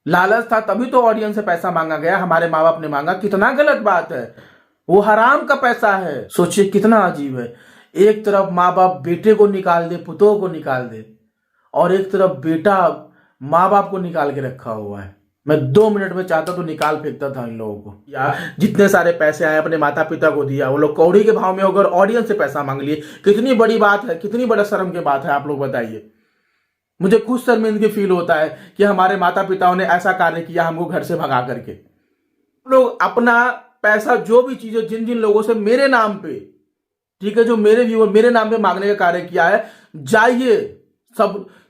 लालच था तभी तो ऑडियंस से पैसा मांगा गया, हमारे माँ बाप ने मांगा। कितना गलत बात है, वो हराम का पैसा है। सोचिए कितना अजीब है, एक तरफ माँ बाप बेटे को निकाल दे, पुतों को निकाल दे, और एक तरफ बेटा माँ बाप को निकाल के रखा हुआ है। मैं 2 मिनट में चाहता तो निकाल फेंकता था इन लोगों को। या जितने सारे पैसे आए अपने माता पिता को दिया, वो लोग कौड़ी के भाव में होकर ऑडियंस से पैसा मांग लिए। कितनी बड़ी बात है, कितनी बड़ा शर्म की बात है, आप लोग बताइए। मुझे खुद शर्मिंदगी फील होता है कि हमारे माता पिताओं ने ऐसा कार्य किया हमको घर से भगा करके। लोग अपना पैसा जो भी चीजें जिन जिन लोगों से मेरे नाम पे, ठीक है, जो मेरे व्यूअर मेरे नाम पे मांगने का कार्य किया है,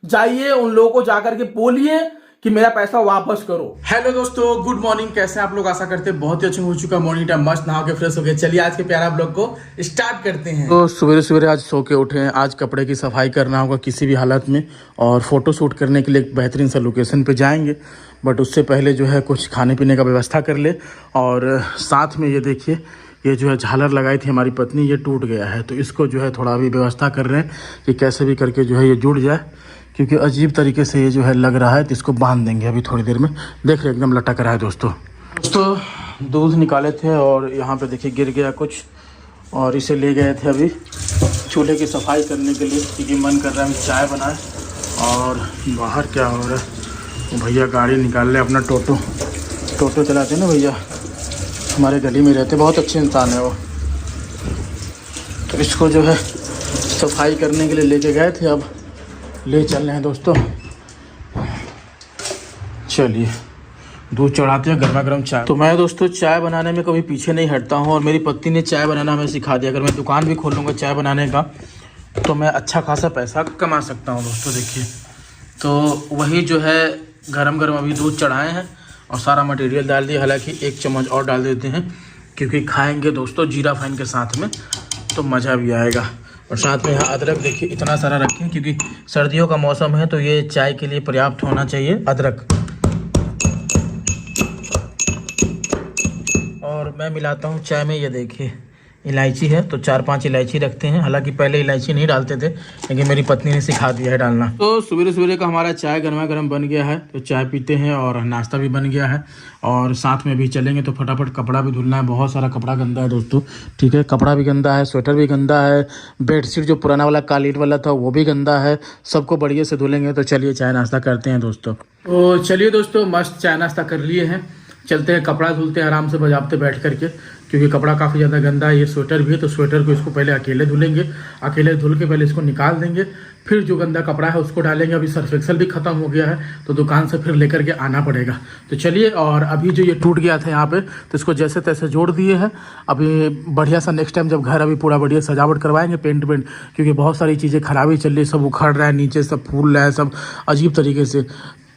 जाइए उन लोगों को जाकर के बोलिए कि मेरा पैसा वापस करो। हेलो दोस्तों, गुड मॉर्निंग। कैसे हैं आप लोग? आशा करते हैं बहुत ही अच्छा हो चुका मॉर्निंग टाइम, मस्त नहा के फ्रेश हो गए। चलिए आज के प्यारा ब्लॉग को स्टार्ट करते हैं। तो सवेरे सवेरे आज सो के उठे हैं। आज कपड़े की सफाई करना होगा किसी भी हालत में, और फोटो शूट करने के लिए एक बेहतरीन सा लोकेशन पे जाएंगे। बट उससे पहले जो है कुछ खाने पीने का व्यवस्था कर ले। और साथ में ये देखिए, ये जो है झालर लगाई थी हमारी पत्नी, ये टूट गया है, तो इसको जो है थोड़ा अभी व्यवस्था कर रहे हैं कि कैसे भी करके जो है ये जुड़ जाए, क्योंकि अजीब तरीके से ये जो है लग रहा है। तो इसको बांध देंगे अभी थोड़ी देर में। देख रहे एकदम लटक रहा है दोस्तों। दूध निकाले थे और यहाँ पे देखिए गिर गया कुछ, और इसे ले गए थे अभी चूल्हे की सफाई करने के लिए, क्योंकि मन कर रहा है चाय बनाए। और बाहर क्या हो रहा है, भैया गाड़ी निकाल ले अपना। टोटो चलाते हैं ना भैया, हमारे गली में रहते, बहुत अच्छे इंसान है वो। तो इसको जो है सफाई करने के लिए लेके गए थे, अब ले चल रहे हैं दोस्तों। चलिए दूध चढ़ाते हैं, गर्मा गर्म चाय। तो मैं दोस्तों चाय बनाने में कभी पीछे नहीं हटता हूँ, और मेरी पत्नी ने चाय बनाना हमें सिखा दिया। अगर मैं दुकान भी खोलूँगा चाय बनाने का तो मैं अच्छा खासा पैसा कमा सकता हूँ दोस्तों। देखिए, तो वही जो है गरम गरम अभी दूध चढ़ाए हैं और सारा मटेरियल डाल दिया। हालांकि 1 चम्मच और डाल देते हैं, क्योंकि खाएंगे दोस्तों जीरा फाइन के साथ में तो मज़ा भी आएगा। और साथ में यहाँ अदरक देखिए इतना सारा रखें, क्योंकि सर्दियों का मौसम है, तो ये चाय के लिए पर्याप्त होना चाहिए अदरक। और मैं मिलाता हूँ चाय में, ये देखिए इलायची है, तो 4-5 इलायची रखते हैं। हालांकि पहले इलायची नहीं डालते थे, लेकिन मेरी पत्नी ने सिखा दिया है डालना। तो सवेरे सवेरे का हमारा चाय गर्मा गर्म बन गया है, तो चाय पीते हैं और नाश्ता भी बन गया है। और साथ में भी चलेंगे तो फटाफट कपड़ा भी धुलना है। बहुत सारा कपड़ा गंदा है दोस्तों, ठीक है, कपड़ा भी गंदा है, स्वेटर भी गंदा है, बेडशीट जो पुराना वाला कालीन वाला था वो भी गंदा है। सबको बढ़िया से धुलेंगे। तो चलिए चाय नाश्ता करते हैं दोस्तों। तो चलिए दोस्तों, मस्त चाय नाश्ता कर लिए हैं, चलते हैं कपड़ा धुलते हैं आराम से बजाते बैठ करके, क्योंकि कपड़ा काफ़ी ज़्यादा गंदा है। ये स्वेटर भी है, तो स्वेटर को इसको पहले अकेले धुलेंगे, अकेले धुल के पहले इसको निकाल देंगे, फिर जो गंदा कपड़ा है उसको डालेंगे। अभी सर्फ एक्सेल भी ख़त्म हो गया है, तो दुकान से फिर लेकर के आना पड़ेगा। तो चलिए, और अभी जो ये टूट गया था यहाँ पे, तो इसको जैसे तैसे जोड़ दिए हैं। अभी बढ़िया सा नेक्स्ट टाइम जब घर अभी पूरा बढ़िया सजावट करवाएंगे, पेंट, क्योंकि बहुत सारी चीज़ें खराबी चल रही, सब उखड़ रहा है, नीचे सब फूल रहा है, सब अजीब तरीके से।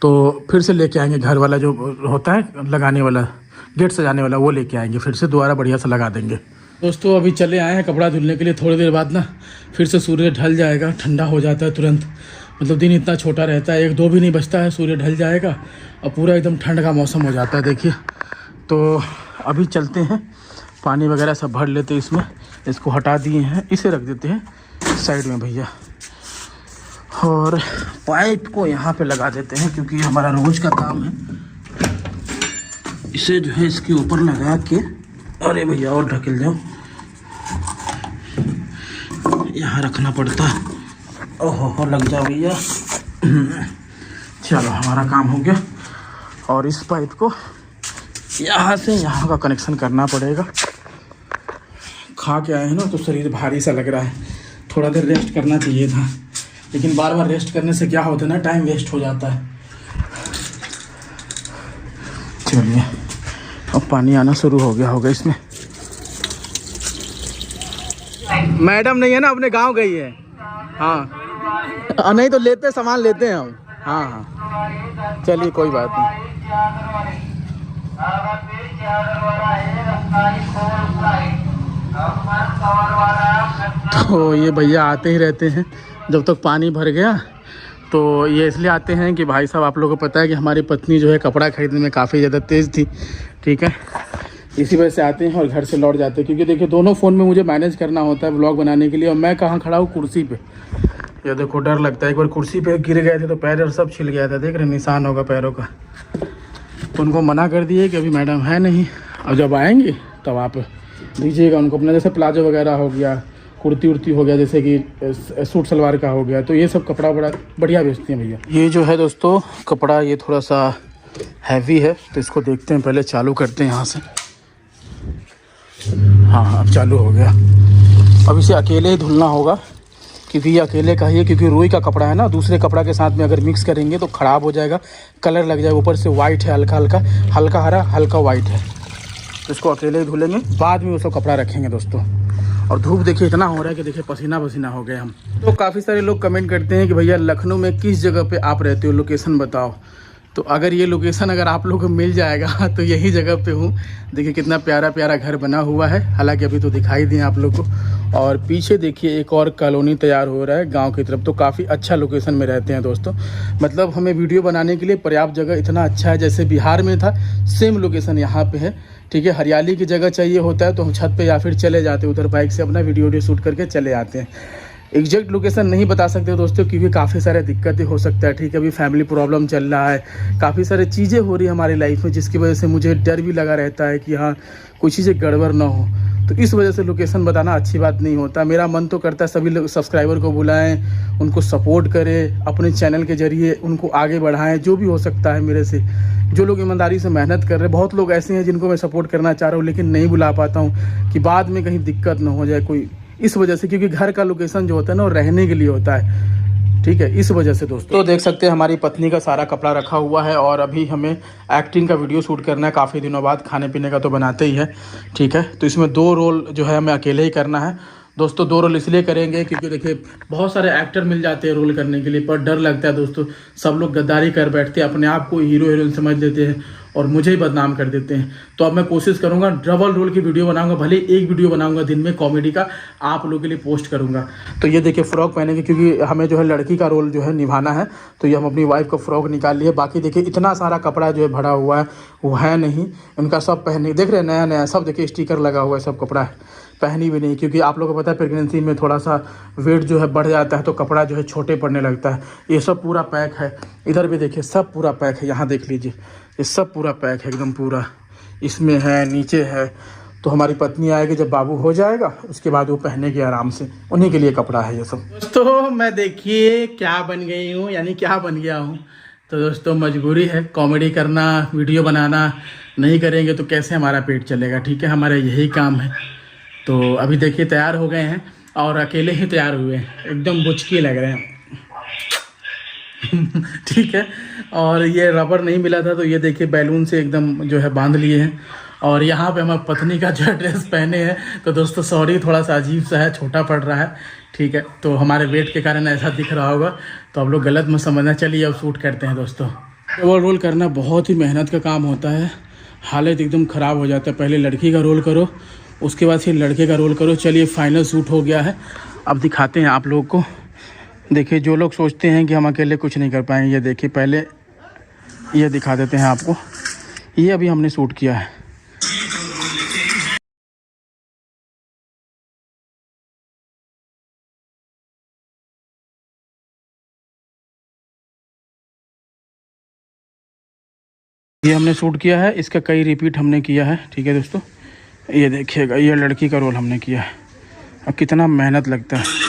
तो फिर से लेके आएंगे घर वाला जो होता है लगाने वाला, गेट सजाने वाला, वो लेके आएंगे, फिर से दोबारा बढ़िया से लगा देंगे। दोस्तों अभी चले आए हैं कपड़ा धुलने के लिए। थोड़ी देर बाद ना फिर से सूर्य ढल जाएगा, ठंडा हो जाता है तुरंत। मतलब दिन इतना छोटा रहता है, 1-2 भी नहीं बचता है, सूर्य ढल जाएगा और पूरा एकदम ठंड का मौसम हो जाता है। देखिए, तो अभी चलते हैं, पानी वगैरह सब भर लेते हैं इसमें। इसको हटा दिए हैं, इसे रख देते हैं साइड में भैया, और पाइप को यहाँ पे लगा देते हैं, क्योंकि हमारा रोज का काम है। इसे जो है इसके ऊपर लगा के, अरे भैया और ढकेल जाओ, यहाँ रखना पड़ता है। ओहो लग जाओ भैया। चलो हमारा काम हो गया। और इस पाइप को यहाँ से यहाँ का कनेक्शन करना पड़ेगा। खा के आए हैं ना, तो शरीर भारी सा लग रहा है, थोड़ा देर रेस्ट करना चाहिए था, लेकिन बार बार रेस्ट करने से क्या होता है ना, टाइम वेस्ट हो जाता है। चलिए, अब पानी आना शुरू हो गया होगा इसमें। मैडम नहीं है ना, अपने गांव गई है। हाँ नहीं तो लेते सामान लेते हैं हम। हाँ चलिए कोई बात नहीं। तो ये भैया आते ही रहते हैं जब तक पानी भर गया। तो ये इसलिए आते हैं कि भाई साहब, आप लोगों को पता है कि हमारी पत्नी जो है कपड़ा खरीदने में काफ़ी ज़्यादा तेज़ थी, ठीक है, इसी वजह से आते हैं और घर से लौट जाते हैं। क्योंकि देखिए दोनों फ़ोन में मुझे मैनेज करना होता है व्लॉग बनाने के लिए, और मैं कहाँ खड़ा हूँ, कुर्सी पे। ये देखो डर लगता है, एक बार कुर्सी पे गिर गए थे तो पैर सब छिल गया था, देख रहे निशान होगा पैरों का। तो उनको मना कर दिए कि अभी मैडम है नहीं, और जब आएंगे तब आप दीजिएगा उनको अपना, जैसे प्लाजो वगैरह हो गया, कुर्ती उर्ती हो गया, जैसे कि सूट सलवार का हो गया, तो ये सब कपड़ा बड़ा बढ़िया बेचते हैं भैया। ये जो है दोस्तों कपड़ा, ये थोड़ा सा हैवी है, तो इसको देखते हैं, पहले चालू करते हैं यहाँ से। हाँ, अब चालू हो गया। अब इसे अकेले ही धुलना होगा, क्योंकि ये अकेले का ही है, क्योंकि रुई का कपड़ा है ना, दूसरे कपड़ा के साथ में अगर मिक्स करेंगे तो ख़राब हो जाएगा, कलर लग जाएगा। ऊपर से वाइट है, हल्का हल्का, हल्का हरा, हल्का वाइट है, तो इसको अकेले ही धुलेंगे, बाद में वो सब कपड़ा रखेंगे दोस्तों। और धूप देखिए इतना हो रहा है कि देखिए पसीना पसीना हो गए हम। तो काफ़ी सारे लोग कमेंट करते हैं कि भैया लखनऊ में किस जगह पे आप रहते हो, लोकेशन बताओ। तो अगर ये लोकेशन अगर आप लोगों को मिल जाएगा तो यही जगह पे हूँ। देखिए कितना प्यारा प्यारा घर बना हुआ है, हालांकि अभी तो दिखाई दिए आप लोग को। और पीछे देखिए एक और कॉलोनी तैयार हो रहा है गांव की तरफ, तो काफ़ी अच्छा लोकेशन में रहते हैं दोस्तों। मतलब हमें वीडियो बनाने के लिए पर्याप्त जगह, इतना अच्छा है, जैसे बिहार में था सेम लोकेशन यहाँ पे है। ठीक है, हरियाली की जगह चाहिए होता है तो हम छत पे या फिर चले जाते हैं उधर, बाइक से अपना वीडियो शूट करके चले आते हैं। एग्जैक्ट लोकेशन नहीं बता सकते दोस्तों, क्योंकि काफ़ी सारे दिक्कतें हो सकता है। ठीक है, अभी फैमिली प्रॉब्लम चल रहा है, काफ़ी सारी चीज़ें हो रही है हमारी लाइफ में, जिसकी वजह से मुझे डर भी लगा रहता है कि हाँ कुछ चीज़ें गड़बड़ ना हो। तो इस वजह से लोकेशन बताना अच्छी बात नहीं होता। मेरा मन तो करता है सभी लोग सब्सक्राइबर को बुलाएं, उनको सपोर्ट करें, अपने चैनल के जरिए उनको आगे बढ़ाएं, जो भी हो सकता है मेरे से। जो लोग ईमानदारी से मेहनत कर रहे हैं, बहुत लोग ऐसे हैं जिनको मैं सपोर्ट करना चाह रहा हूँ, लेकिन नहीं बुला पाता हूँ कि बाद में कहीं दिक्कत ना हो जाए कोई, इस वजह से। क्योंकि घर का लोकेशन जो होता है ना वो रहने के लिए होता है। ठीक है, इस वजह से दोस्तों। तो देख सकते हैं हमारी पत्नी का सारा कपड़ा रखा हुआ है, और अभी हमें एक्टिंग का वीडियो शूट करना है काफ़ी दिनों बाद। खाने पीने का तो बनाते ही है, ठीक है। तो इसमें 2 रोल जो है हमें अकेले ही करना है दोस्तों। 2 रोल इसलिए करेंगे क्योंकि देखिए बहुत सारे एक्टर मिल जाते हैं रोल करने के लिए, पर डर लगता है दोस्तों। सब लोग गद्दारी कर बैठते हैं, अपने आप को हीरो हीरोइन समझ लेते हैं और मुझे ही बदनाम कर देते हैं। तो अब मैं कोशिश करूंगा डबल रोल की वीडियो बनाऊंगा, भले एक वीडियो बनाऊंगा दिन में कॉमेडी का, आप लोगों के लिए पोस्ट करूंगा। तो ये देखिए फ्रॉक पहनेंगे, क्योंकि हमें जो है लड़की का रोल जो है निभाना है, तो ये हम अपनी वाइफ का फ्रॉक निकाल लिए। बाकी देखिए इतना सारा कपड़ा जो है भरा हुआ है, वो है नहीं, उनका सब पहने, देख रहे हैं नया नया सब, देखिए स्टिकर लगा हुआ है, सब कपड़ा है, पहनी भी नहीं। क्योंकि आप लोगों को पता है प्रेगनेंसी में थोड़ा सा वेट जो है बढ़ जाता है, तो कपड़ा जो है छोटे पड़ने लगता है। ये सब पूरा पैक है, इधर भी देखिए सब पूरा पैक है, यहाँ देख लीजिए ये सब पूरा पैक है एकदम पूरा, इसमें है नीचे है। तो हमारी पत्नी आएगी जब बाबू हो जाएगा, उसके बाद वो पहनेगी आराम से, उन्हीं के लिए कपड़ा है ये सब। दोस्तों मैं देखिए क्या बन गई हूँ, यानी क्या बन गया हूँ। तो दोस्तों मजबूरी है, कॉमेडी करना, वीडियो बनाना, नहीं करेंगे तो कैसे हमारा पेट चलेगा। ठीक है, हमारा यही काम है। तो अभी देखिए तैयार हो गए हैं, और अकेले ही तैयार हुए हैं, एकदम बुचकी लग रहे हैं। ठीक है, और ये रबर नहीं मिला था, तो ये देखिए बैलून से एकदम जो है बांध लिए हैं। और यहाँ पे हमारी पत्नी का जो ड्रेस पहने हैं, तो दोस्तों सॉरी थोड़ा सा अजीब सा है, छोटा पड़ रहा है। ठीक है, तो हमारे वेट के कारण ऐसा दिख रहा होगा, तो आप लोग गलत मत समझना। चलिए अब शूट करते हैं दोस्तों। डबल रोल करना बहुत ही मेहनत का काम होता है, हालत एकदम ख़राब हो जाता है। पहले लड़की का रोल करो, उसके बाद फिर लड़के का रोल करो। चलिए फाइनल शूट हो गया है, अब दिखाते हैं आप लोगों को। देखिए जो लोग सोचते हैं कि हम अकेले कुछ नहीं कर पाएंगे, ये देखिए पहले ये दिखा देते हैं आपको। ये अभी हमने शूट किया है। ये हमने शूट किया है, इसका कई रिपीट हमने किया है। ठीक है दोस्तों, ये देखिएगा ये लड़की का रोल हमने किया है। अब कितना मेहनत लगता है।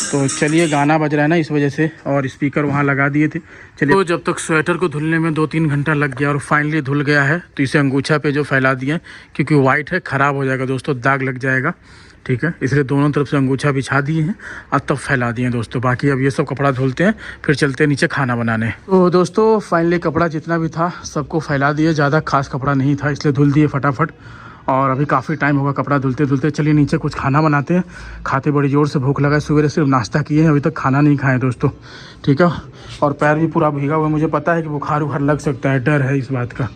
तो चलिए गाना बज रहा है ना इस वजह से, और स्पीकर वहाँ लगा दिए थे। चलिए, तो जब तक स्वेटर को धुलने में 2-3 घंटा लग गया और फाइनली धुल गया है, तो इसे अंगूछा पे जो फैला दिए, क्योंकि वाइट है ख़राब हो जाएगा दोस्तों, दाग लग जाएगा। ठीक है, इसलिए दोनों तरफ से अंगूछा बिछा दिए हैं और तब फैला दिए हैं दोस्तों। बाकी अब ये सब कपड़ा धुलते हैं, फिर चलते हैं नीचे खाना बनाने। तो दोस्तों फाइनली कपड़ा जितना भी था सबको फैला दिए, ज़्यादा खास कपड़ा नहीं था, इसलिए धुल दिए फटाफट। और अभी काफ़ी टाइम होगा कपड़ा धुलते धुलते। चलिए नीचे कुछ खाना बनाते हैं, खाते बड़ी ज़ोर से भूख लगा है। सवेरे सिर्फ नाश्ता किए हैं, अभी तक खाना नहीं खाए दोस्तों। ठीक है, और पैर भी पूरा भीगा हुआ, मुझे पता है कि बुखार उखार लग सकता है, डर है इस बात का।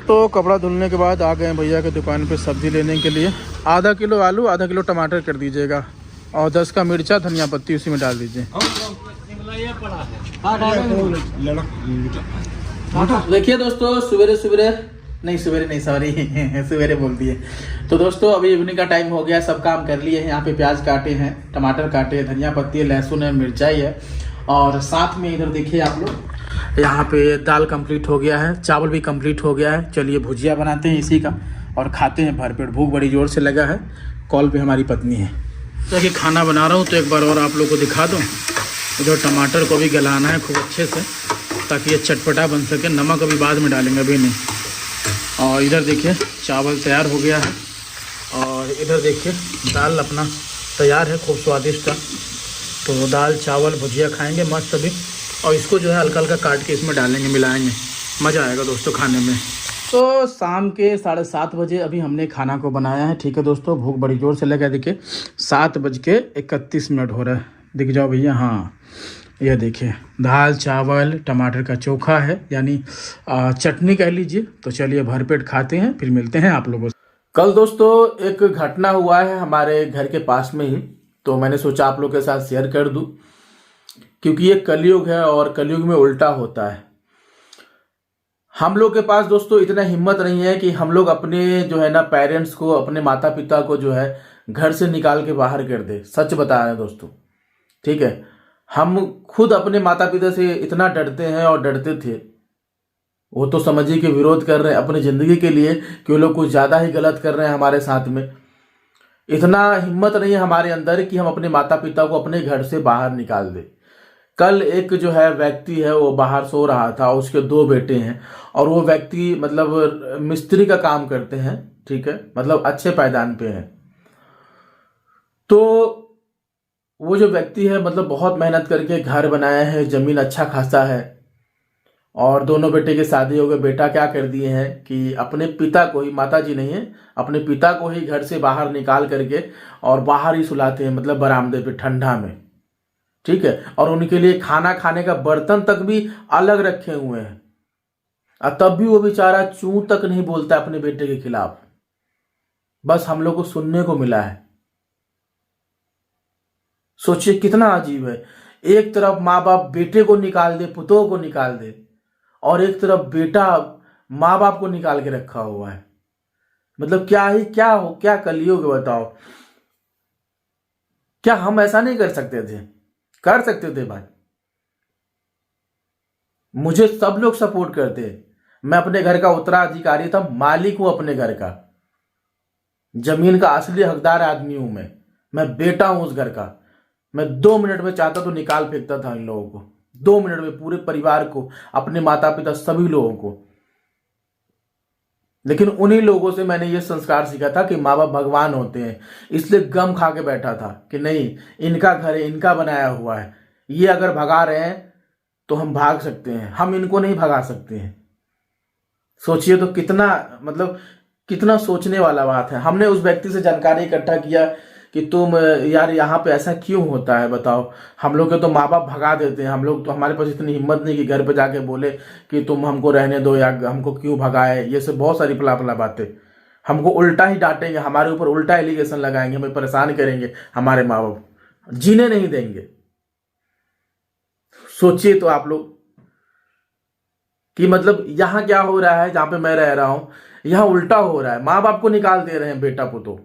तो कपड़ा धुलने के बाद आ गए भैया की दुकान पे सब्ज़ी लेने के लिए। आधा किलो आलू, आधा किलो टमाटर कर दीजिएगा, और 10 का मिर्चा, धनिया पत्ती उसी में डाल दीजिए। देखिए दोस्तों सवेरे बोल दिए। तो दोस्तों अभी इवनिंग का टाइम हो गया, सब काम कर लिए हैं। यहाँ पे प्याज काटे हैं, टमाटर काटे हैं, धनिया पत्ती है, लहसुन है, मिर्चाई है, और साथ में इधर देखिए आप लोग, यहाँ पे दाल कंप्लीट हो गया है, चावल भी कंप्लीट हो गया है। चलिए भुजिया बनाते हैं इसी का और खाते हैं भरपेट। भूख बड़ी ज़ोर से लगा है। कॉल पे हमारी पत्नी है। तो कि खाना बना रहा हूँ तो एक बार और आप लोग को दिखा दूँ। इधर टमाटर को भी गलाना है खूब अच्छे से ताकि ये चटपटा बन सके। नमक अभी बाद में डालेंगे, अभी नहीं। और इधर देखिए चावल तैयार हो गया है और इधर देखिए दाल अपना तैयार है, खूब स्वादिष्ट था। तो दाल चावल भुजिया खाएंगे मस्त अभी, और इसको जो है हल्का हल्का काट के इसमें डालेंगे, मिलाएंगे, मज़ा आएगा दोस्तों खाने में। तो शाम के 7:30 बजे अभी हमने खाना को बनाया है। ठीक है दोस्तों, भूख बड़ी ज़ोर से लगा। देखिए 7:31 हो रहा है, दिख जाओ भैया। हाँ ये देखिए दाल चावल टमाटर का चोखा है, यानी चटनी कह लीजिए। तो चलिए भरपेट खाते हैं, फिर मिलते हैं आप लोगों से। कल दोस्तों एक घटना हुआ है हमारे घर के पास में ही, तो मैंने सोचा आप लोग के साथ शेयर कर दूं, क्योंकि ये कलयुग है और कलयुग में उल्टा होता है। हम लोग के पास दोस्तों इतना हिम्मत नहीं है कि हम लोग अपने जो है ना पेरेंट्स को, अपने माता पिता को जो है घर से निकाल के बाहर कर दे। सच बता रहे हैं दोस्तों, ठीक है। हम खुद अपने माता पिता से इतना डरते हैं और डरते थे। वो तो समझिए कि विरोध कर रहे हैं अपनी ज़िंदगी के लिए कि वो लोग कुछ ज़्यादा ही गलत कर रहे हैं हमारे साथ में। इतना हिम्मत नहीं है हमारे अंदर कि हम अपने माता पिता को अपने घर से बाहर निकाल दें। कल एक जो है व्यक्ति है वो बाहर सो रहा था, उसके 2 बेटे हैं और वो व्यक्ति मतलब मिस्त्री का काम करते हैं, ठीक है, मतलब अच्छे पायदान पे हैं। तो वो जो व्यक्ति है मतलब बहुत मेहनत करके घर बनाया है, ज़मीन अच्छा खासा है, और दोनों बेटे की शादी हो गई। बेटा क्या कर दिए हैं कि अपने पिता को ही, माता जी नहीं है, अपने पिता को ही घर से बाहर निकाल करके और बाहर ही सुलाते हैं, मतलब बरामदे पे ठंडा में, ठीक है। और उनके लिए खाना खाने का बर्तन तक भी अलग रखे हुए हैं, और तब भी वो बेचारा चूं तक नहीं बोलता अपने बेटे के खिलाफ। बस हम लोग को सुनने को मिला है। सोचिए कितना अजीब है। एक तरफ माँ बाप बेटे को निकाल दे, पुतों को निकाल दे, और एक तरफ बेटा माँ बाप को निकाल के रखा हुआ है। मतलब क्या कलयुग है बताओ। क्या हम ऐसा नहीं कर सकते थे? कर सकते थे भाई। मुझे सब लोग सपोर्ट करते हैं। मैं अपने घर का उत्तराधिकारी था, मालिक हूं अपने घर का, जमीन का असली हकदार आदमी हूं मैं बेटा हूं उस घर का। मैं 2 मिनट में चाहता तो निकाल फेंकता था इन लोगों को, 2 मिनट में, पूरे परिवार को, अपने माता पिता सभी लोगों को। लेकिन उन्हीं लोगों से मैंने ये संस्कार सीखा था कि माँ बाप भगवान होते हैं, इसलिए गम खा के बैठा था कि नहीं, इनका घर है, इनका बनाया हुआ है, ये अगर भगा रहे हैं तो हम भाग सकते हैं, हम इनको नहीं भगा सकते हैं। सोचिए तो कितना, मतलब कितना सोचने वाला बात है। हमने उस व्यक्ति से जानकारी इकट्ठा किया कि तुम यार यहाँ पे ऐसा क्यों होता है बताओ। हम लोग के तो माँ बाप भगा देते हैं, हम लोग तो, हमारे पास इतनी हिम्मत नहीं कि घर पे जाके बोले कि तुम हमको रहने दो या हमको क्यों भगाए। ये सब बहुत सारी फला फला बातें। हमको उल्टा ही डांटेंगे, हमारे ऊपर उल्टा एलिगेशन लगाएंगे, हमें परेशान करेंगे। हमारे माँ बाप जीने नहीं देंगे। सोचिए तो आप लोग कि मतलब यहाँ क्या हो रहा है, जहाँ पे मैं रह रहा हूँ यहाँ उल्टा हो रहा है। माँ बाप को निकाल दे रहे हैं बेटा पुतो,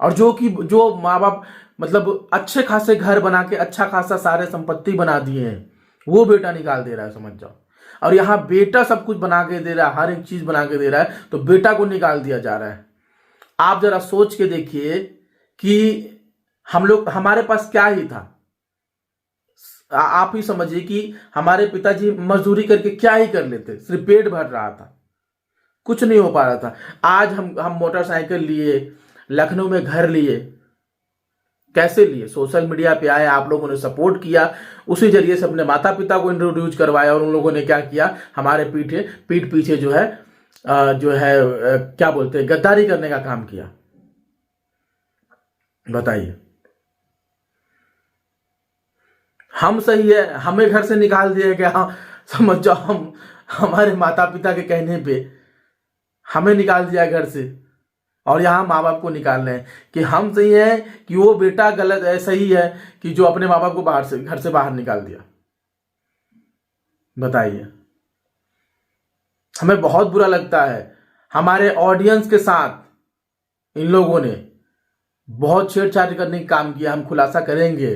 और जो माँ बाप मतलब अच्छे खासे घर बना के अच्छा खासा सारे संपत्ति बना दिए हैं, वो बेटा निकाल दे रहा है, समझ जाओ। और यहाँ बेटा सब कुछ बना के दे रहा है, हर एक चीज बना के दे रहा है, तो बेटा को निकाल दिया जा रहा है। आप जरा सोच के देखिए कि हम लोग, हमारे पास क्या ही था। आप ही समझिए कि हमारे पिताजी मजदूरी करके क्या ही कर लेते, सिर्फ पेट भर रहा था, कुछ नहीं हो पा रहा था। आज हम मोटरसाइकिल लिए, लखनऊ में घर लिए। कैसे लिए? सोशल मीडिया पे आए, आप लोगों ने सपोर्ट किया, उसी जरिए से अपने माता पिता को इंट्रोड्यूस करवाया, और उन लोगों ने क्या किया, हमारे पीठ पीछे जो है क्या बोलते हैं, गद्दारी करने का काम किया। बताइए, हम सही है, हमें घर से निकाल दिया गया। समझ जाओ, हम हमारे माता पिता के कहने पे हमें निकाल दिया घर से, और यहाँ माँ बाप को निकाल रहे हैं कि हम सही है कि वो बेटा गलत है, सही है कि जो अपने माँ बाप को घर से बाहर निकाल दिया। बताइए, हमें बहुत बुरा लगता है। हमारे ऑडियंस के साथ इन लोगों ने बहुत छेड़छाड़ करने का काम किया, हम खुलासा करेंगे।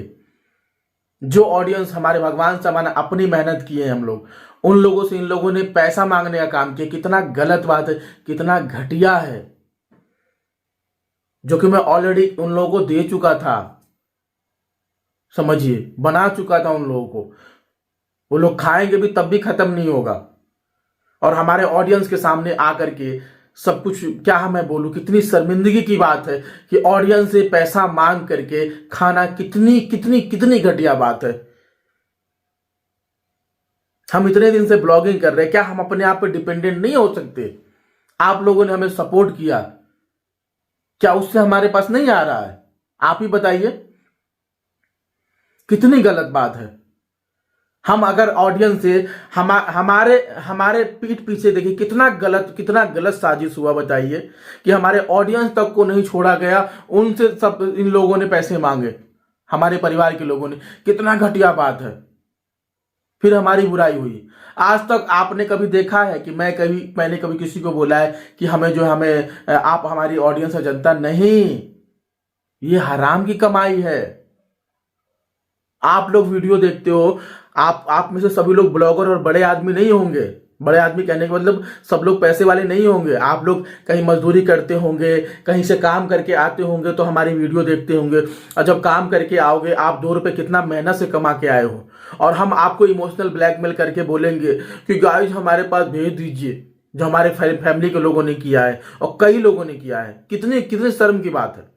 जो ऑडियंस हमारे भगवान समान अपनी मेहनत की है हम लोग, उन लोगों से इन लोगों ने पैसा मांगने का काम किया। कितना गलत बात है, कितना घटिया है, जो कि मैं ऑलरेडी उन लोगों को दे चुका था। समझिए, बना चुका था उन लोगों को। वो लोग खाएंगे भी तब भी खत्म नहीं होगा। और हमारे ऑडियंस के सामने आकर के सब कुछ, क्या मैं बोलूं, कितनी शर्मिंदगी की बात है कि ऑडियंस से पैसा मांग करके खाना, कितनी कितनी कितनी घटिया बात है। हम इतने दिन से ब्लॉगिंग कर रहे हैं, क्या हम अपने आप पे डिपेंडेंट नहीं हो सकते? आप लोगों ने हमें सपोर्ट किया, क्या उससे हमारे पास नहीं आ रहा है? आप ही बताइए, कितनी गलत बात है। हम अगर ऑडियंस से हमारे हमारे पीठ पीछे देखिए कितना गलत साजिश हुआ। बताइए कि हमारे ऑडियंस तक को नहीं छोड़ा गया, उनसे सब इन लोगों ने पैसे मांगे, हमारे परिवार के लोगों ने। कितना घटिया बात है। फिर हमारी बुराई हुई। आज तक आपने कभी देखा है कि मैंने कभी किसी को बोला है कि हमें आप हमारी ऑडियंस है, जनता नहीं। ये हराम की कमाई है। आप लोग वीडियो देखते हो, आप में से सभी लोग ब्लॉगर और बड़े आदमी नहीं होंगे। बड़े आदमी कहने का मतलब सब लोग पैसे वाले नहीं होंगे। आप लोग कहीं मजदूरी करते होंगे, कहीं से काम करके आते होंगे, तो हमारी वीडियो देखते होंगे। और जब काम करके आओगे, आप 2 रुपए कितना मेहनत से कमा के आए हो, और हम आपको इमोशनल ब्लैकमेल करके बोलेंगे कि गाइस हमारे पास भेज दीजिए, जो हमारे फैमिली के लोगों ने किया है और कई लोगों ने किया है। कितने कितने शर्म की बात है।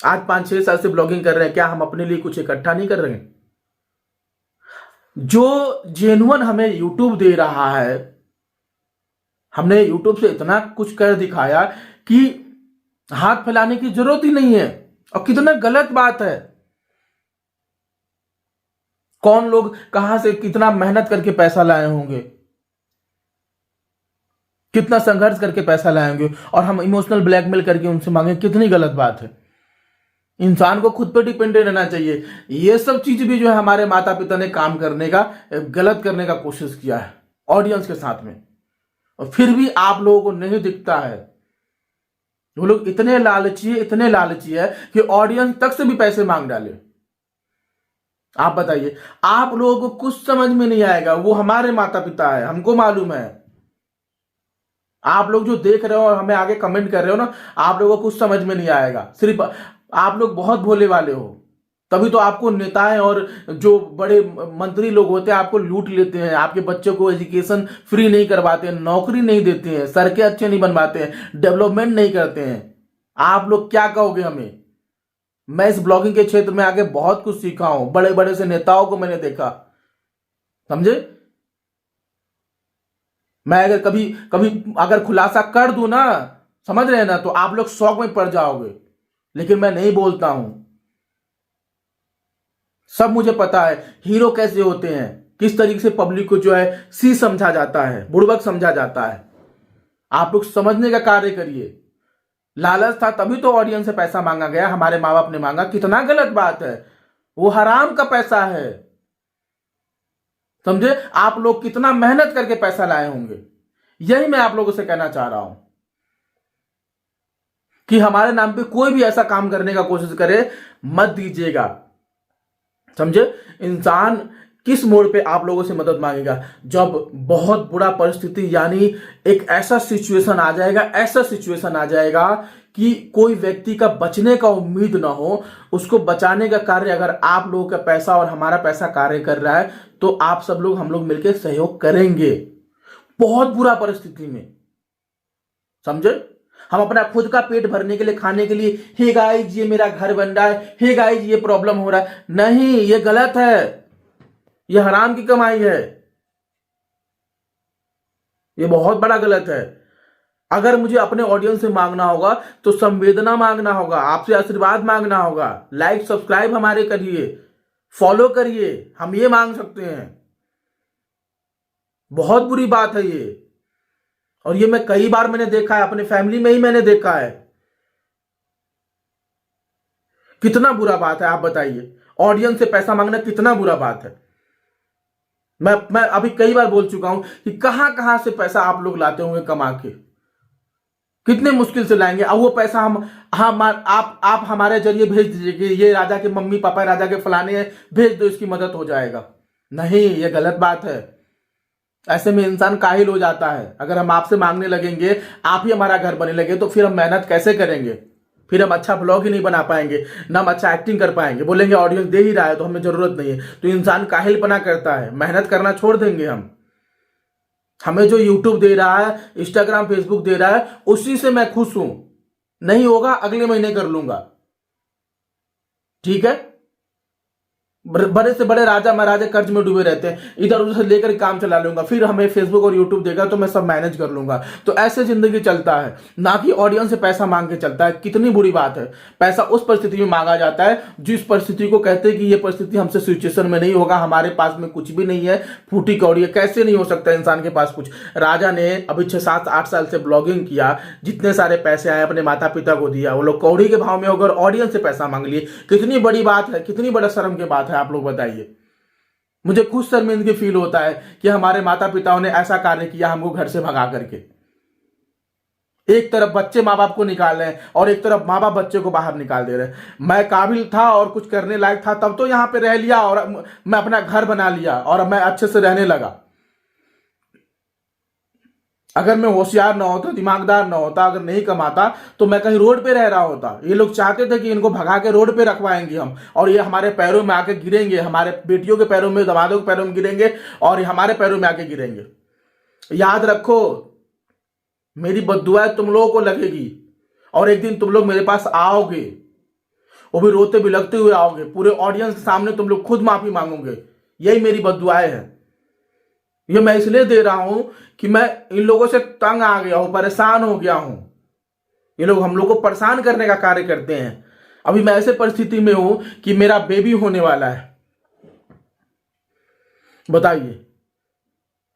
आज 5-6 साल से ब्लॉगिंग कर रहे हैं, क्या हम अपने लिए कुछ इकट्ठा नहीं कर रहे हैं? जो जेन्युइन हमें यूट्यूब दे रहा है, हमने यूट्यूब से इतना कुछ कर दिखाया कि हाथ फैलाने की जरूरत ही नहीं है। और कितना गलत बात है। कौन लोग कहां से कितना मेहनत करके पैसा लाए होंगे, कितना संघर्ष करके पैसा लाए होंगे, और हम इमोशनल ब्लैकमेल करके उनसे मांगे। कितनी गलत बात है। इंसान को खुद पर डिपेंडेंट रहना चाहिए। ये सब चीज भी जो है हमारे माता पिता ने काम करने का, गलत करने का कोशिश किया है ऑडियंस के साथ में, और फिर भी आप लोगों को नहीं दिखता है। वो लोग इतने लालची है कि ऑडियंस तक से भी पैसे मांग डाले। आप बताइए, आप लोगों को कुछ समझ में नहीं आएगा। वो हमारे माता पिता है, हमको मालूम है। आप लोग जो देख रहे हो और हमें आगे कमेंट कर रहे हो ना, आप लोगों को कुछ समझ में नहीं आएगा। सिर्फ आप लोग बहुत भोले वाले हो, तभी तो आपको नेताएं और जो बड़े मंत्री लोग होते हैं आपको लूट लेते हैं। आपके बच्चों को एजुकेशन फ्री नहीं करवाते हैं, नौकरी नहीं देते हैं, सड़कें अच्छे नहीं बनवाते हैं, डेवलपमेंट नहीं करते हैं। आप लोग क्या कहोगे हमें? मैं इस ब्लॉगिंग के क्षेत्र में आगे बहुत कुछ सीखा हूं। बड़े बड़े से नेताओं को मैंने देखा, समझे? मैं अगर कभी कभी अगर खुलासा कर दूं ना, समझ रहे हैं ना, तो आप लोग शौक में पड़ जाओगे। लेकिन मैं नहीं बोलता हूं। सब मुझे पता है हीरो कैसे होते हैं, किस तरीके से पब्लिक को जो है सी समझा जाता है, बुड़बक समझा जाता है। आप लोग समझने का कार्य करिए। लालच था तभी तो ऑडियंस से पैसा मांगा गया, हमारे माँ बाप ने मांगा। कितना गलत बात है। वो हराम का पैसा है, समझे? आप लोग कितना मेहनत करके पैसा लाए होंगे। यही मैं आप लोगों से कहना चाह रहा हूं कि हमारे नाम पे कोई भी ऐसा काम करने का कोशिश करे, मत दीजिएगा, समझे? इंसान किस मोड़ पे आप लोगों से मदद मांगेगा? जब बहुत बुरा परिस्थिति, यानी एक ऐसा सिचुएशन आ जाएगा कि कोई व्यक्ति का बचने का उम्मीद ना हो। उसको बचाने का कार्य अगर आप लोगों का पैसा और हमारा पैसा कार्य कर रहा है, तो आप सब लोग, हम लोग मिलकर सहयोग करेंगे बहुत बुरा परिस्थिति में, समझे? हम अपना खुद का पेट भरने के लिए, खाने के लिए, हे गाइस ये मेरा घर बन रहा है, हे गाइस ये प्रॉब्लम हो रहा है, नहीं, ये गलत है। ये हराम की कमाई है। ये बहुत बड़ा गलत है। अगर मुझे अपने ऑडियंस से मांगना होगा तो संवेदना मांगना होगा, आपसे आशीर्वाद मांगना होगा। लाइक सब्सक्राइब हमारे करिए, फॉलो करिए, हम ये मांग सकते हैं। बहुत बुरी बात है ये, और ये मैं कई बार मैंने देखा है, अपने फैमिली में ही मैंने देखा है। कितना बुरा बात है, आप बताइए। ऑडियंस से पैसा मांगना कितना बुरा बात है। मैं अभी कई बार बोल चुका हूं कि कहां कहां से पैसा आप लोग लाते होंगे कमा के। कितने मुश्किल से लाएंगे। अब वो पैसा हम आप हमारे जरिए भेज दीजिए कि ये राजा के मम्मी पापा राजा के फलाने हैं, भेज दो, इसकी मदद हो जाएगा। नहीं, ये गलत बात है। ऐसे में इंसान काहिल हो जाता है। अगर हम आपसे मांगने लगेंगे, आप ही हमारा घर बने लगे, तो फिर हम मेहनत कैसे करेंगे? फिर हम अच्छा ब्लॉग ही नहीं बना पाएंगे, ना हम अच्छा एक्टिंग कर पाएंगे। बोलेंगे ऑडियंस दे ही रहा है तो हमें जरूरत नहीं है। तो इंसान काहिलपना करता है, मेहनत करना छोड़ देंगे हम। हमें जो यूट्यूब दे रहा है, इंस्टाग्राम फेसबुक दे रहा है, उसी से मैं खुश हूं। नहीं होगा अगले महीने कर लूंगा, ठीक है। बड़े से बड़े राजा महाराजा कर्ज में डूबे रहते हैं, इधर उधर से लेकर काम चला लूंगा, फिर हमें फेसबुक और यूट्यूब देगा तो मैं सब मैनेज कर लूंगा। तो ऐसे जिंदगी चलता है, ना कि ऑडियंस से पैसा मांग के चलता है। कितनी बुरी बात है। पैसा उस परिस्थिति में मांगा जाता है जिस परिस्थिति को कहते हैं कि ये परिस्थिति हमसे सिचुएशन में नहीं होगा, हमारे पास में कुछ भी नहीं है, फूटी कौड़ी है। कैसे नहीं हो सकता इंसान के पास कुछ? राजा ने अभी 6-7-8 साल से ब्लॉगिंग किया, जितने सारे पैसे आए अपने माता पिता को दिया। वो लोग कौड़ी के भाव में होकर ऑडियंस से पैसा मांग लिए। कितनी बड़ी बात है, कितनी बड़ा शर्म की बात है, आप लोग बताइए। मुझे खुद शर्मिंदगी फील होता है कि हमारे माता पिताओं ने ऐसा कार्य किया हमको घर से भगा करके। एक तरफ बच्चे माँ बाप को निकाल रहे हैं और एक तरफ माँ बाप बच्चे को बाहर निकाल दे रहे हैं। मैं काबिल था और कुछ करने लायक था तब तो यहां पे रह लिया और मैं अपना घर बना लिया और मैं अच्छे से रहने लगा। अगर मैं होशियार ना होता, दिमागदार ना होता, अगर नहीं कमाता तो मैं कहीं रोड पे रह रहा होता। ये लोग चाहते थे कि इनको भगा के रोड पे रखवाएंगे हम, और ये हमारे पैरों में आके गिरेंगे, हमारे बेटियों के पैरों में, दामादों के पैरों में गिरेंगे और हमारे पैरों में आके गिरेंगे। याद रखो, मेरी बद्दुआ तुम लोगों को लगेगी और एक दिन तुम लोग मेरे पास आओगे, वो भी रोते बिलखते हुए आओगे। पूरे ऑडियंस के सामने तुम लोग खुद माफी मांगोगे। यही मेरी बद्दुआएं है। ये मैं इसलिए दे रहा हूं कि मैं इन लोगों से तंग आ गया हूं, परेशान हो गया हूं। ये लोग हम लोग को परेशान करने का कार्य करते हैं। अभी मैं ऐसे परिस्थिति में हूं कि मेरा बेबी होने वाला है। बताइए,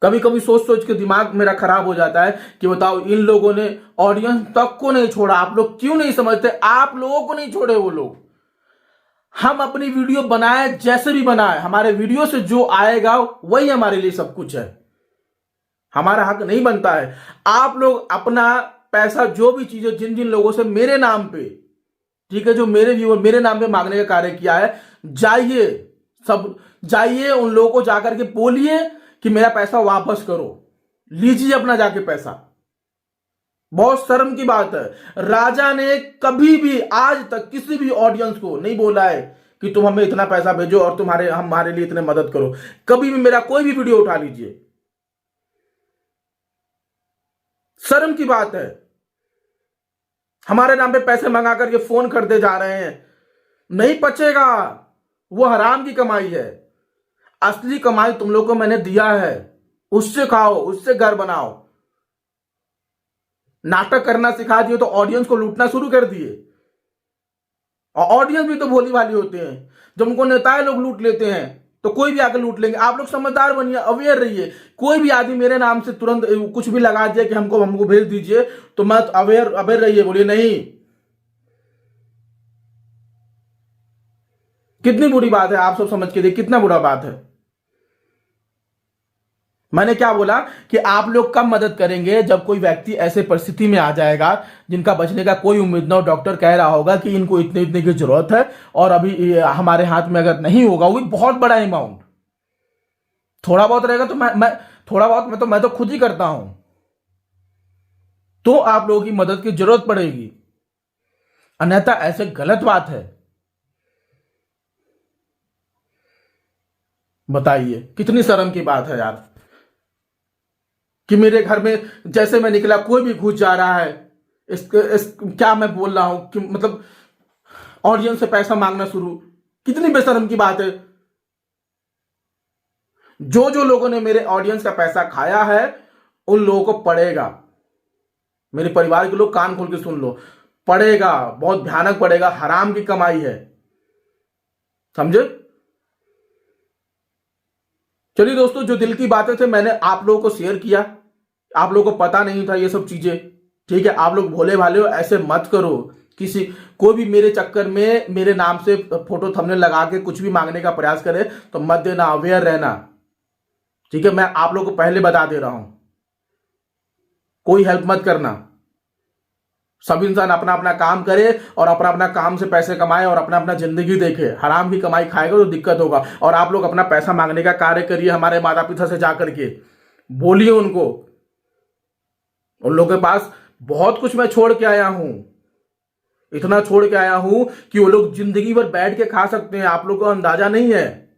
कभी कभी सोच सोच के दिमाग मेरा खराब हो जाता है कि बताओ, इन लोगों ने ऑडियंस तक को नहीं छोड़ा। आप लोग क्यों नहीं समझते? आप लोगों को नहीं छोड़े वो लोग। हम अपनी वीडियो बनाए, जैसे भी बनाए, हमारे वीडियो से जो आएगा वही हमारे लिए सब कुछ है। हमारा हक नहीं बनता है। आप लोग अपना पैसा, जो भी चीजें, जिन जिन लोगों से मेरे नाम पे, ठीक है, जो मेरे व्यूअर मेरे नाम पे मांगने का कार्य किया है, जाइए, सब जाइए, उन लोगों को जाकर के बोलिए कि मेरा पैसा वापस करो, लीजिए अपना जाके पैसा। बहुत शर्म की बात है। राजा ने कभी भी आज तक किसी भी ऑडियंस को नहीं बोला है कि तुम हमें इतना पैसा भेजो और हमारे लिए इतने मदद करो। कभी भी मेरा कोई भी वीडियो उठा लीजिए, शर्म की बात है। हमारे नाम पे पैसे मंगा करके फोन करते जा रहे हैं। नहीं पचेगा, वो हराम की कमाई है। असली कमाई तुम लोग को मैंने दिया है, उससे खाओ, उससे घर बनाओ। नाटक करना सिखा दिए तो ऑडियंस को लूटना शुरू कर दिए। और ऑडियंस भी तो भोली भाली होते हैं, जब उनको नेताएं लोग लूट लेते हैं तो कोई भी आकर लूट लेंगे। आप लोग समझदार बनिए, अवेयर रहिए। कोई भी आदमी मेरे नाम से तुरंत कुछ भी लगा दिया कि हमको भेज दीजिए, तो मत अवेयर रहिए, बोलिए नहीं। कितनी बुरी बात है, आप सब समझ के देखिए कितना बुरा बात है। मैंने क्या बोला कि आप लोग कब मदद करेंगे? जब कोई व्यक्ति ऐसे परिस्थिति में आ जाएगा जिनका बचने का कोई उम्मीद ना हो। डॉक्टर कह रहा होगा कि इनको इतने इतने की जरूरत है और अभी हमारे हाथ में अगर नहीं होगा, वो भी बहुत बड़ा अमाउंट, थोड़ा बहुत रहेगा तो मैं थोड़ा बहुत मैं तो खुद ही करता हूं, तो आप लोगों की मदद की जरूरत पड़ेगी। अन्यथा ऐसे गलत बात है। बताइए, कितनी शर्म की बात है यार, कि मेरे घर में जैसे मैं निकला कोई भी घुस जा रहा है। क्या मैं बोल रहा हूं कि मतलब ऑडियंस से पैसा मांगना शुरू। कितनी बेशर्म की बात है। जो जो लोगों ने मेरे ऑडियंस का पैसा खाया है उन लोगों को पड़ेगा। मेरे परिवार के लोग कान खोल के सुन लो, पड़ेगा, बहुत भयानक पड़ेगा। हराम की कमाई है, समझे? चलिए दोस्तों, जो दिल की बातें थे मैंने आप लोगों को शेयर किया। आप लोगों को पता नहीं था ये सब चीजें, ठीक है। आप लोग भोले भाले हो, ऐसे मत करो। कोई भी मेरे चक्कर में मेरे नाम से फोटो थंबनेल लगा के कुछ भी मांगने का प्रयास करे तो मत देना, अवेयर रहना, ठीक है। मैं आप लोगों को पहले बता दे रहा हूं, कोई हेल्प मत करना। सब इंसान अपना अपना काम करे और अपना अपना काम से पैसे कमाए और अपना अपना जिंदगी देखे। हराम की कमाई खाएगा तो दिक्कत होगा। और आप लोग अपना पैसा मांगने का कार्य करिए हमारे माता पिता से जाकर के, बोलिए उनको। उन लोगों के पास बहुत कुछ मैं छोड़ के आया हूं, इतना छोड़ के आया हूं कि वो लोग जिंदगी भर बैठ के खा सकते हैं। आप लोग को अंदाजा नहीं है।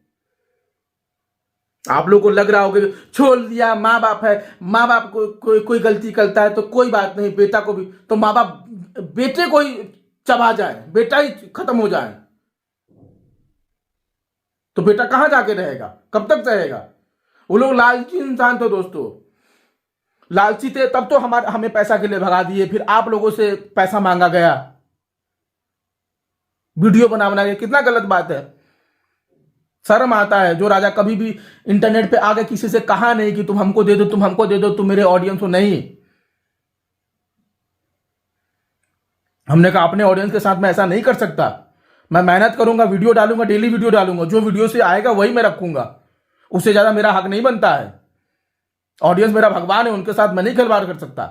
आप लोग को लग रहा होगा छोड़ दिया, माँ बाप है, माँ बाप कोई गलती करता है तो कोई बात नहीं, बेटा को भी तो माँ बाप बेटे को ही चबा जाए, बेटा ही खत्म हो जाए तो बेटा कहां जाके रहेगा, कब तक रहेगा। वो लोग लालची इंसान थे दोस्तों, लालची थे तब तो हमें पैसा के लिए भगा दिए, फिर आप लोगों से पैसा मांगा गया, वीडियो बनाना गया। कितना गलत बात है, शर्म आता है। जो राजा कभी भी इंटरनेट पे आके किसी से कहा नहीं कि तुम हमको दे दो, तुम हमको दे दो, तुम मेरे ऑडियंस हो, नहीं। हमने कहा अपने ऑडियंस के साथ मैं ऐसा नहीं कर सकता। मैं मेहनत करूंगा, वीडियो डालूंगा, डेली वीडियो डालूंगा, जो वीडियो से आएगा वही मैं रखूंगा, उससे ज्यादा मेरा हक नहीं बनता है। ऑडियंस मेरा भगवान है, उनके साथ मैं नहीं खिलवाड़ कर सकता।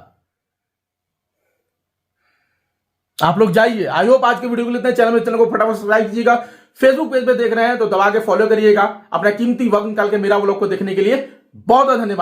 आप लोग जाइए। आई होप आज के वीडियो को लेते हैं। चैनल को फटाफट सब्सक्राइब कीजिएगा। फेसबुक पेज पे देख रहे हैं तो दबा के फॉलो करिएगा। अपना कीमती वक्त निकाल के मेरा व्लॉग को देखने के लिए बहुत बहुत धन्यवाद।